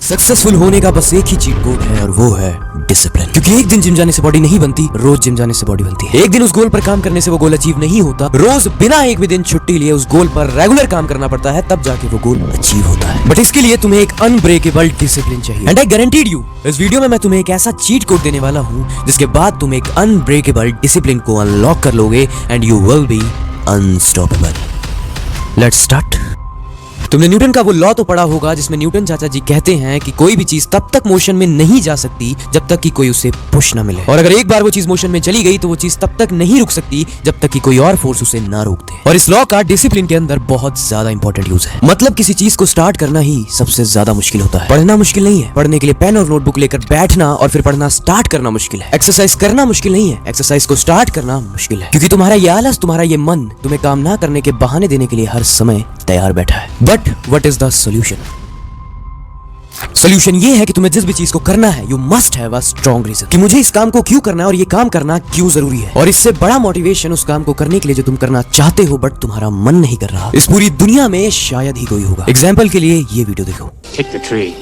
Successful होने का बस एक ही चीट कोड है और वो है डिसिप्लिन। क्योंकि एक दिन जिम जाने से बॉडी नहीं बनती, रोज जिम जाने से बॉडी बनती है। एक दिन उस गोल पर काम करने से वो गोल अचीव नहीं होता, रोज बिना एक भी दिन छुट्टी लिए उस गोल पर रेगुलर काम करना पड़ता है, तब जाके वो गोल अचीव होता है। बट इसके लिए तुम्हें एक अनब्रेकेबल डिसिप्लिन चाहिए। एंड आई गारंटीड यू, इस वीडियो में मैं तुम्हें एक ऐसा चीट कोड देने वाला हूँ जिसके बाद तुम एक अनब्रेकेबल डिसिप्लिन को अनलॉक कर लोगे and you will be unstoppable. Let's start. तुमने न्यूटन का वो लॉ तो पढ़ा होगा जिसमें न्यूटन चाचा जी कहते हैं कि कोई भी चीज तब तक मोशन में नहीं जा सकती जब तक कि कोई उसे पुश ना मिले, और अगर एक बार वो चीज मोशन में चली गई तो वो चीज तब तक नहीं रुक सकती जब तक कि कोई और फोर्स उसे ना रोक दे। और इस लॉ का डिसिप्लिन के अंदर बहुत ज्यादा इंपॉर्टेंट यूज है। मतलब किसी चीज को स्टार्ट करना ही सबसे ज्यादा मुश्किल होता है। पढ़ना मुश्किल नहीं है, पढ़ने के लिए पेन और नोटबुक लेकर बैठना और फिर पढ़ना स्टार्ट करना मुश्किल है। एक्सरसाइज करना मुश्किल नहीं है, एक्सरसाइज को स्टार्ट करना मुश्किल है। क्योंकि तुम्हारा ये आलस, तुम्हारा ये मन तुम्हें काम ना करने के बहाने देने के लिए हर समय तैयार बैठा है। But what is the solution ये है कि तुम्हें जिस भी चीज को करना है, you must have a strong reason कि मुझे इस काम को क्यों करना है और ये काम करना क्यों जरूरी है। और इससे बड़ा मोटिवेशन उस काम को करने के लिए जो तुम करना चाहते हो बट तुम्हारा मन नहीं कर रहा, इस पूरी दुनिया में शायद ही कोई होगा। एग्जाम्पल के लिए ये वीडियो देखो। Pick the tree.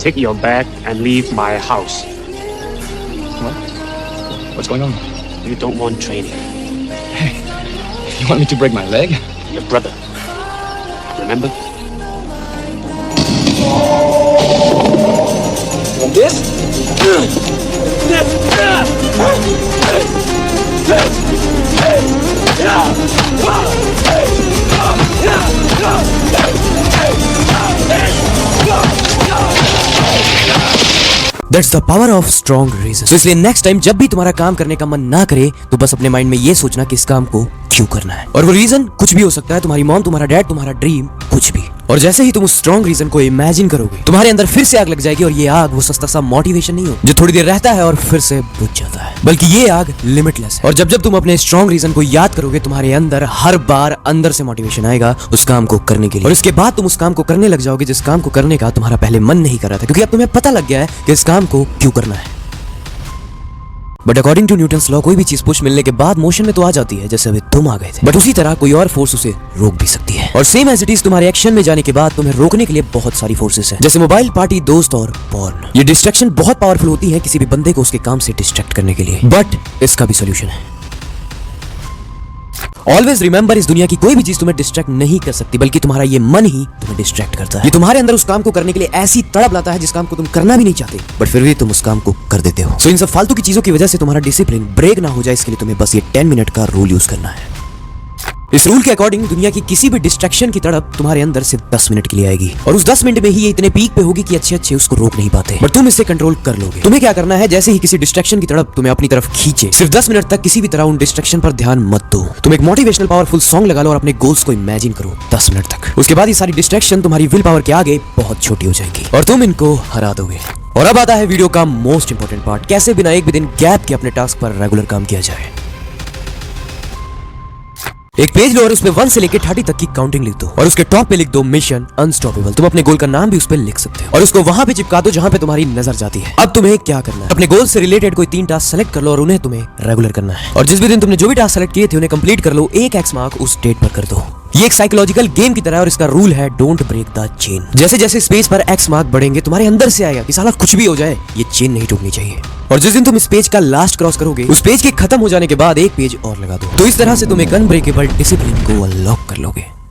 Take your bag and leave my house. What's going on? You don't want training. Hey, you want me to break my leg? Your brother. Remember? Want this? That's the power of strong reason. So इसलिए next time जब भी तुम्हारा काम करने का मन ना करे तो बस अपने माइंड में ये सोचना कि इस काम को क्यों करना है। और वो रीजन कुछ भी हो सकता है, तुम्हारी मॉम, तुम्हारा डैड, तुम्हारा ड्रीम, कुछ भी। और जैसे ही तुम उस स्ट्रॉन्ग रीजन को इमेजिन करोगे, तुम्हारे अंदर फिर से आग लग जाएगी। और ये आग वो सस्ता सा मोटिवेशन नहीं हो जो थोड़ी देर रहता है और फिर से बुझ जाता है, बल्कि ये आग लिमिटलेस है। और जब जब तुम अपने स्ट्रॉन्ग रीजन को याद करोगे, तुम्हारे अंदर हर बार अंदर से मोटिवेशन आएगा उस काम को करने के लिए। और इसके बाद तुम उस काम को करने लग जाओगे जिस काम को करने का तुम्हारा पहले मन नहीं कर रहा था, क्योंकि अब तुम्हें पता लग गया है कि इस काम को क्यों करना है। But according to Newton's law, कोई भी चीज पुश मिलने के बाद मोशन में तो आ जाती है, जैसे अभी तुम आ गए थे। बट उसी तरह कोई और फोर्स उसे रोक भी सकती है। और सेम एज इट इज तुम्हारे एक्शन में जाने के बाद तुम्हें रोकने के लिए बहुत सारी फोर्सेस हैं, जैसे मोबाइल, पार्टी, दोस्त और पॉर्न। ये डिस्ट्रैक्शन बहुत पावरफुल होती है किसी भी बंदे को उसके काम से डिस्ट्रैक्ट करने के लिए। बट इसका भी सोल्यूशन है। ऑलवेज रिमेंबर, इस दुनिया की कोई भी चीज तुम्हें डिस्ट्रैक्ट नहीं कर सकती, बल्कि तुम्हारा ये मन ही तुम्हें डिस्ट्रैक्ट करता है। ये तुम्हारे अंदर उस काम को करने के लिए ऐसी तड़प लाता है जिस काम को तुम करना भी नहीं चाहते, बट फिर भी तुम उस काम को कर देते हो। सो इन सब फालतू की चीजों की वजह से तुम्हारा डिसिप्लिन ब्रेक ना हो जाए, इसके लिए तुम्हें बस ये 10 मिनट का रूल यूज करना है। इस रूल के अकॉर्डिंग दुनिया की किसी भी डिस्ट्रैक्शन की तड़प तुम्हारे अंदर सिर्फ 10 मिनट के लिए आएगी, और उस 10 मिनट में ही ये इतने पीक पे होगी कि अच्छे उसको रोक नहीं पाते, बट तुम इसे कंट्रोल कर लोगे। तुम्हें क्या करना है, जैसे ही किसी डिस्ट्रैक्शन की तड़प तुम्हें अपनी तरफ खींचे, सिर्फ 10 मिनट तक किसी भी तरह उन डिस्ट्रैक्शन पर ध्यान मत दो। तुम एक मोटिवेशनल पावरफुल सॉन्ग लगा लो और अपने गोल्स को इमेजिन करो 10 मिनट तक। उसके बाद ये सारी डिस्ट्रैक्शन तुम्हारी विल पावर के आगे बहुत छोटी हो जाएगी और तुम इनको हरा दोगे। और अब आता है वीडियो का मोस्ट इंपोर्टेंट पार्ट, कैसे बिना एक भी दिन गैप के अपने टास्क पर रेगुलर काम किया जाए। एक पेज लो और उसपे 1 से लेकर 30 तक की काउंटिंग लिख दो, और उसके टॉप पे लिख दो मिशन अनस्टॉपेबल। तुम अपने गोल का नाम भी उस पे लिख सकते हो और उसको वहां पे चिपका दो जहां पे तुम्हारी नजर जाती है। अब तुम्हें क्या करना है, अपने गोल से रिलेटेड कोई 3 टास्क सेलेक्ट कर लो और उन्हें तुम्हें रेगुलर करना है। और जिस भी दिन तुमने जो भी टास्क सेलेक्ट किए थे उन्हें कंप्लीट कर लो, 1 एक्स मार्क उस डेट पर कर दो। ये एक साइकोलॉजिकल गेम की तरह है और इसका रूल है डोंट ब्रेक द चेन। जैसे जैसे स्पेस पर एक्स मार्क बढ़ेंगे, तुम्हारे अंदर से आएगा कि साला कुछ भी हो जाए ये चेन नहीं टूटनी चाहिए। और जिस दिन तुम इस पेज का लास्ट क्रॉस करोगे, उस पेज के खत्म हो जाने के बाद एक पेज और लगा दो। तो इस तरह से तुम एक अनब्रेकेबल डिसिप्लिन को अनलॉक कर लोगे।